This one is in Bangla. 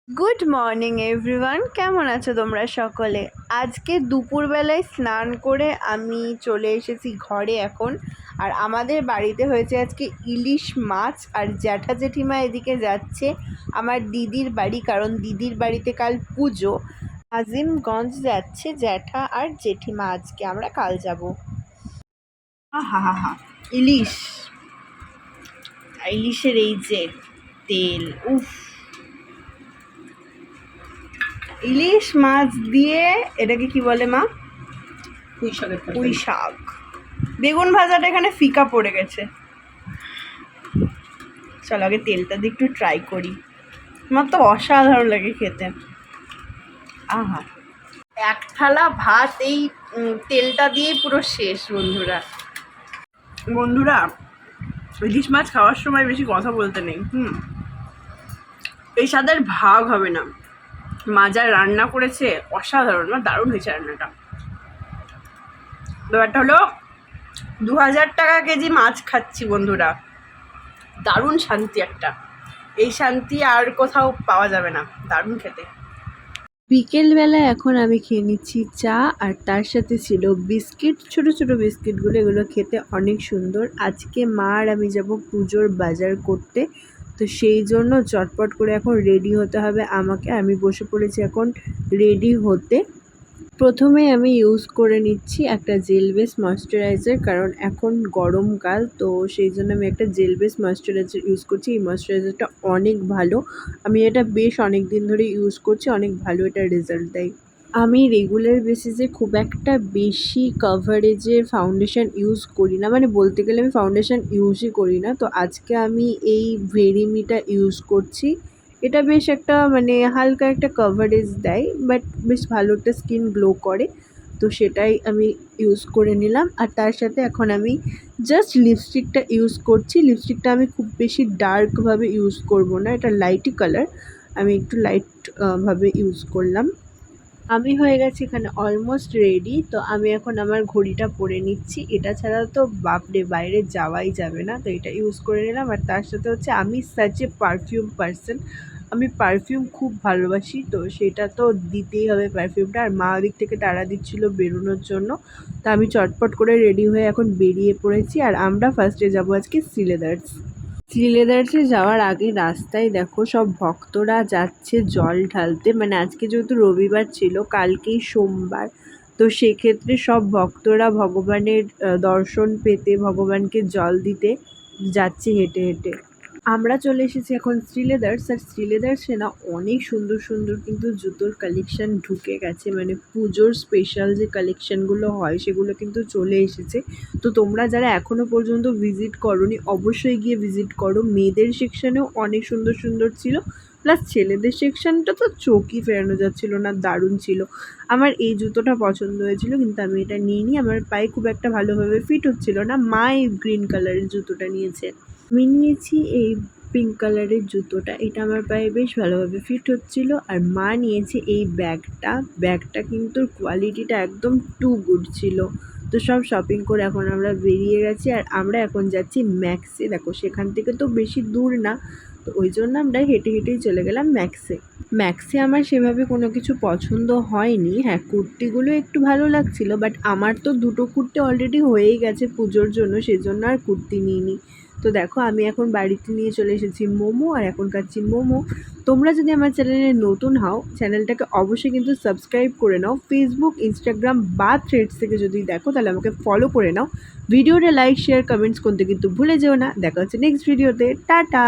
গুড মর্নিং এভরিওয়ান, কেমন আছো তোমরা সকলে? আজকে দুপুরবেলায় স্নান করে আমি চলে এসেছি ঘরে এখন। আর আমাদের বাড়িতে হয়েছে আজকে ইলিশ মাছ। আর জ্যাঠা জেঠিমা এদিকে যাচ্ছে আমার দিদির বাড়ি, কারণ দিদির বাড়িতে কাল পুজো। আজিমগঞ্জ যাচ্ছে জ্যাঠা আর জেঠিমা, আজকে আমরা কাল যাব। হা হা হা, ইলিশ, ইলিশের এই যে তেল, উফ! ইলিশ মাছ দিয়ে এটাকে কি বলে মা? পুঁই শাক। বেগুন ভাজাটা এখানে ফিকা পড়ে গেছে। চলো আগে তেলটা দিয়ে একটু ট্রাই করি। আমার তো অসাধারণ লাগে খেতে। আহা, এক থালা ভাত এই তেলটা দিয়ে পুরো শেষ। বন্ধুরা, ইলিশ মাছ খাওয়ার সময় বেশি কথা বলতে নেই। এই স্বাদের ভাগ হবে না। মা যা রান্না করেছে অসাধারণ, দারুণ হয়েছে রান্নাটা। ব্যাপারটা হলো 2000 টাকা কেজি মাছ খাচ্ছি বন্ধুরা, দারুণ শান্তি একটা। এই শান্তি আর কোথাও পাওয়া যাবে না, দারুণ খেতে। বিকেলবেলা এখন আমি খেয়ে নিচ্ছি চা, আর তার সাথে ছিল বিস্কিট, ছোট ছোট বিস্কিটগুলো, এগুলো খেতে অনেক সুন্দর। আজকে মা আর আমি যাব পুজোর বাজার করতে, তো সেই জন্য চটপট করে এখন রেডি হতে হবে আমাকে। আমি বসে পড়েছি এখন রেডি হতে। প্রথমে আমি ইউজ করে নিচ্ছি একটা জেল বেস ময়শ্চারাইজার, কারণ এখন গরমকাল, তো সেই জন্য আমি একটা জেল বেস ময়শ্চারাইজার ইউজ করছি। এই ময়শ্চারাইজারটা অনেক ভালো, আমি এটা বেশ অনেক দিন ধরে ইউজ করছি, অনেক ভালো এটা রেজাল্ট দেয়। আমি রেগুলার বেসিসে খুব একটা বেশি কভারেজের ফাউন্ডেশন ইউজ করি না, মানে বলতে গেলে আমি ফাউন্ডেশন ইউজই করি না। তো আজকে আমি এই ভেরিমিটা ইউজ করছি। এটা বেশ একটা মানে হালকা একটা কভারেজ দেয়, বাট বেশ ভালো একটা স্কিন গ্লো করে, তো সেটাই আমি ইউজ করে নিলাম। আর তার সাথে এখন আমি জাস্ট লিপস্টিকটা ইউজ করছি। লিপস্টিকটা আমি খুব বেশি ডার্কভাবে ইউজ করব না, এটা লাইটই কালার, আমি একটু লাইট ভাবে ইউজ করলাম। আমি হয়ে গেছি এখানে অলমোস্ট রেডি। তো আমি এখন আমার ঘড়িটা পরে নিচ্ছি, এটা ছাড়া তো বাপরে বাইরে যাওয়াই যাবে না, তো এটা ইউজ করে নিলাম। আর তার সাথে হচ্ছে আমি সাচ এ পারফিউম পারসন, আমি পারফিউম খুব ভালোবাসি, তো সেটা তো দিতেই হবে পারফিউমটা। আর মা দিক থেকে তাড়া দিচ্ছিলো বেরোনোর জন্য, তা আমি চটপট করে রেডি হয়ে এখন বেরিয়ে পড়েছি। আর আমরা ফার্স্টে যাবো আজকে শ্রীলেদার্সে যাওয়ার আগে রাস্তায় দেখো সব ভক্তরা যাচ্ছে জল ঢালতে, মানে আজকে যেহেতু রবিবার ছিল, কালকেই সোমবার, তো সেক্ষেত্রে সব ভক্তরা ভগবানের দর্শন পেতে, ভগবানকে জল দিতে যাচ্ছে হেঁটে হেঁটে। আমরা চলে এসেছি এখন শ্রীলেদার্স। আর শ্রীলেদার্সে না অনেক সুন্দর সুন্দর কিন্তু জুতোর কালেকশান ঢুকে গেছে, মানে পুজোর স্পেশাল যে কালেকশানগুলো হয় সেগুলো কিন্তু চলে এসেছে। তো তোমরা যারা এখনও পর্যন্ত ভিজিট করোনি অবশ্যই গিয়ে ভিজিট করো। মেয়েদের সেকশানেও অনেক সুন্দর সুন্দর ছিল, প্লাস ছেলেদের সেকশানটা তো চোখই ফেরানো যাচ্ছিল না, দারুণ ছিল। আমার এই জুতোটা পছন্দ হয়েছিল, কিন্তু আমি এটা নিইনি, আমার পায়ে খুব একটা ভালোভাবে ফিট হচ্ছিল না। মা এই গ্রিন কালারের জুতোটা নিয়েছে, আমি নিয়েছি এই পিঙ্ক কালারের জুতোটা, এটা আমার পায়ে বেশ ভালোভাবে ফিট হচ্ছিল। আর মা নিয়েছে এই ব্যাগটা কিন্তু কোয়ালিটিটা একদম টু গুড ছিল। তো সব শপিং করে এখন আমরা বেরিয়ে গেছি, আর আমরা এখন যাচ্ছি ম্যাক্সে। দেখো সেখান থেকে তো বেশি দূর না, তো ওই জন্য আমরা হেঁটে হেঁটেই চলে গেলাম ম্যাক্সে আমার সেভাবে কোনো কিছু পছন্দ হয়নি। হ্যাঁ, কুর্তিগুলো একটু ভালো লাগছিল, বাট আমার তো দুটো কুর্তি অলরেডি হয়েই গেছে পুজোর জন্য, সেজন্য আর কুর্তি নিইনি। তো দেখো আমি এখন বাড়িতে নিয়ে চলে এসেছি মোমো, আর এখন খাচ্ছি মোমো। তোমরা যদি আমার চ্যানেলে নতুন হও, চ্যানেলটাকে অবশ্যই কিন্তু সাবস্ক্রাইব করে নাও। ফেসবুক, ইনস্টাগ্রাম বা থ্রেডস থেকে যদি দেখো তাহলে আমাকে ফলো করে নাও। ভিডিওটা লাইক, শেয়ার, কমেন্টস করতে কিন্তু ভুলে যেও না। দেখা হচ্ছে নেক্সট ভিডিওতে। টাটা।